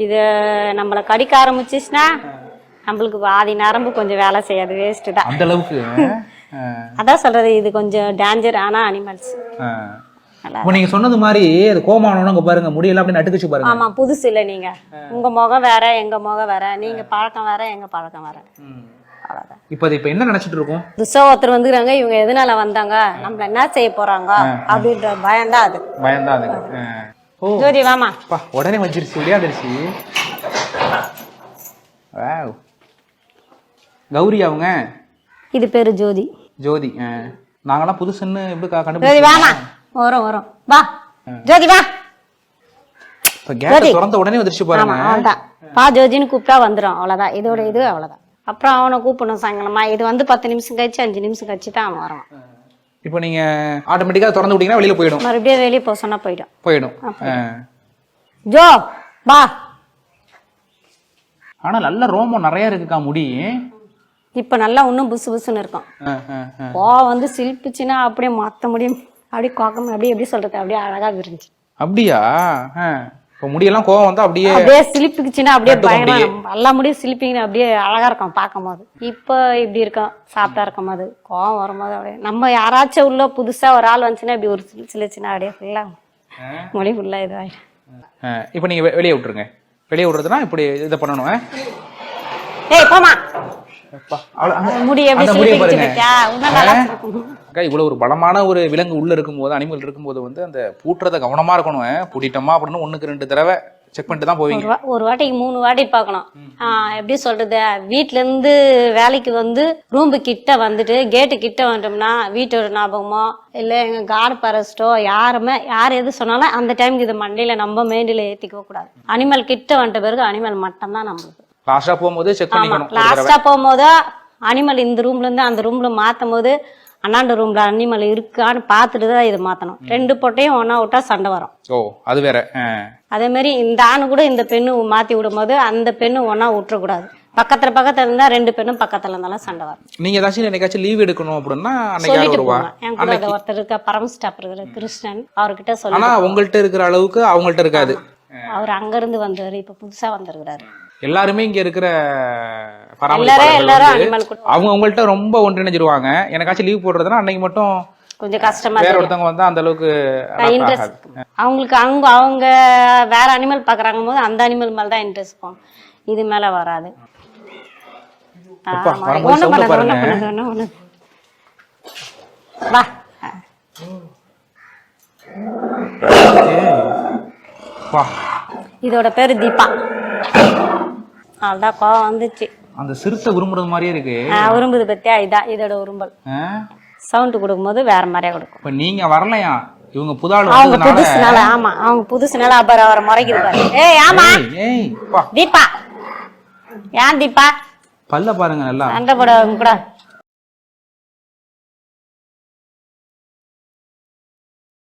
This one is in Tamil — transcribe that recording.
இது நம்மள கடிக்க ஆரம்பிச்சிச்சுன்னா நம்மளுக்கு பாதி நரம்பு கொஞ்சம் வேலை செய்யாது, வேஸ்ட் தான். அந்த அளவுக்கு அதான் சொல்றது, இது கொஞ்சம் டேஞ்சர் ஆனா அனிமல்ஸ். இப்போ நீங்க சொன்னது மாதிரி அது கோமானவங்க பாருங்க, முடியெல்லாம் அப்படியே நட்டுக்குச்சு பாருங்க. ஆமா, புதுசு இல்ல. நீங்க உங்க முகம் வேற, எங்க முகம் வேற, நீங்க பழக்கம் வேற, எங்க பழக்கம் வேற. அவ்வளவுதான். இப்ப என்ன நினைச்சிட்டு இருக்கோம்? புதுசா ஒருத்தர் வந்துக்கிறாங்க, இவங்க எதனால வந்தாங்க, நம்மள என்ன செய்ய போறாங்க அப்படின்ற பயம்தான் அது. பயம்தான் அது. ஓ ஜோதி வாமா. உடனே வச்சிருச்சு, விளையாடுச்சு. கௌரி அவங்க. இது பேரு ஜோதி. ஜோதி. நாங்கெல்லாம் புதுசுன்னு எப்படி ஜோதி கண்டுபிடிச்சோம்? வாமா. வரும் வா ஜோதி வா. கேட்ட திறந்த உடனே வந்துருச்சு பாருங்க. அவ்வளவுதான். பா ஜோதின்னு கூப்பிட்டா வந்துடும், அவ்வளவுதான். இதோட இது அவ்வளவுதான். அப்புறம் அவனை கூப்பிடணும் சாயங்காலமா. இது வந்து 10 நிமிஷம் கழிச்சு 5 நிமிஷம் கழிச்சு தான் அவன் வருவான். இப்போ நீங்க ஆட்டோமேட்டிக்கா திறந்து விட்டீங்கன்னா வெளியில போயிடும். மறுபடியும் வெளியே போக சொன்னா போயிடும். ஜோ வா. ஆனா நல்ல ரோமம் நிறைய இருக்குக்கா முடி. இப்ப நல்லா இன்னும் புசு புசுன்னு இருக்கும். வந்து சிலிப்புச்சுன்னா அப்படியே மாத்த முடியும், அப்படியே கோக்கம், அப்படியே எப்படி சொல்றது, அப்படியே அழகா விரிஞ்சு. அப்படியா? இப்ப முடியெல்லாம் கோவம் வந்தா அப்படியே சிலிப்புக்குச்சுன்னா அப்படியே பயங்கரம், எல்லா முடியும் சிலிப்பிங்க, அப்படியே அழகா இருக்கும் பார்க்கும் போது. இப்ப இப்படி இருக்கும், சாப்பிட்டா இருக்கும் போது கோவம் வரும்போது அப்படியே நம்ம யாராச்சும் உள்ள புதுசா ஒரு ஆள் வந்துச்சுன்னா இப்படி ஒரு சிலிச்சுன்னா அப்படியே ஃபுல்லா மொழி ஃபுல்லா இதாயிடும். இப்ப நீங்க வெளியே விட்டுருங்க. வெளியே விடுறதுன்னா இப்படி இதை பண்ணணும். ஏய் போமா. முடி எப்படி சிலிப்பிச்சு இவ்வளவு ஒரு பலமான ஒரு விலங்கு உள்ள இருக்கும்போது, அனிமல் இருக்கும்போது வந்து அந்த பூட்டுறத கவனமா இருக்கணும். பூட்டிட்டோமா அப்படின்னு 1க்கு 2 தடவை செக் பண்ணிட்டு தான் போவீங்க. ஒரு வாட்டிக்கு 3 வாட்டி பார்க்கணும். எப்படி சொல்றது, வீட்டுல இருந்து வேலைக்கு வந்து ரூம்பு கிட்ட வந்துட்டு கேட்டு கிட்ட வந்துட்டோம்னா வீட்டோட ஞாபகமோ இல்ல எங்க காட் பரஸ்டோ யார் எது சொன்னாலும் அந்த டைமுக்கு இது மண்டையில நம்ம மேண்டில ஏத்திக்க கூடாது. அனிமல் கிட்ட வந்துட்ட பிறகு அனிமல் மட்டும் தான் நம்மளுக்கு. லாஸ்டா போகும்போது செக் பண்ணிக்கணும். லாஸ்டா போகும்போது அனிமல் இந்த ரூம்ல இருந்து அந்த ரூம்ல மாத்தும் போது அண்ணாண்ட ரூம்ல அனிமல் இருக்கான்னு பாத்துட்டு தான் இது மாத்தணும். 2 பொட்டையும் ஒன்னா விட்டா சண்டை வரும். ஓ அது வேற. அதே மாதிரி இந்த ஆணு கூட இந்த பெண்ணு மாத்தி விடும் போது அந்த பெண்ணு ஒன்னா விட்டுறக்கூடாது. பக்கத்துல இருந்தா 2 பெண்ணும் பக்கத்துல இருந்தாலும் சண்டை வரும். நீங்க ஏதாச்சும் என்னைக்காச்சும் லீவ் எடுக்கணும் அப்படின்னா அன்னைக்கு வருவா. என் கூட ஒருத்தர் இருக்க பரம ஸ்டாப் இருக்கிற கிருஷ்ணன், அவர்கிட்ட சொல்லி. ஆனா உங்கள்ட்ட இருக்கிற அளவுக்கு அவங்கள்ட்ட இருக்காது. அவர் அங்க இருந்து வந்தாரு, இப்ப புதுசா வந்திருக்கிறாரு. எல்லாருமே இங்க இருக்கிற அவங்க உங்கள்ட்ட ரொம்ப ஒன்றிணைஞ்சிருவாங்க. எனக்காச்சும் லீவ் போடுறதுன்னா அன்னைக்கு மட்டும் கொஞ்சம் கஷ்டமா. வேற ஒருத்தவங்க வந்தா அந்த அளவுக்கு அவங்களுக்கு அவங்க வேற அனிமல் பாக்குறாங்க போது அந்த அனிமல் மேலதான் இன்ட்ரெஸ்ட் போகும், இது மேல வராது. இதோட பேரு தீபா. அதான் கோவம் வந்துச்சு. அந்த சிறுத்தை உருமுறது மாதிரியே இருக்கு. உரும்புது பத்தியா, இதான் இதோட உரும்பல். சவுண்ட் கொடுக்கும்போது வேற மாதிரியா கொடுக்கும். இப்ப நீங்க வரலையா? இவங்க புதாள் அவங்க புதுசுனால. ஆமா அவங்க புதுசுனால அவரை முறைக்கிறாரு. ஏய் ஆமா தீபா. ஏன் தீபா? பல்ல பாருங்க நல்லா. சண்டை போட கூட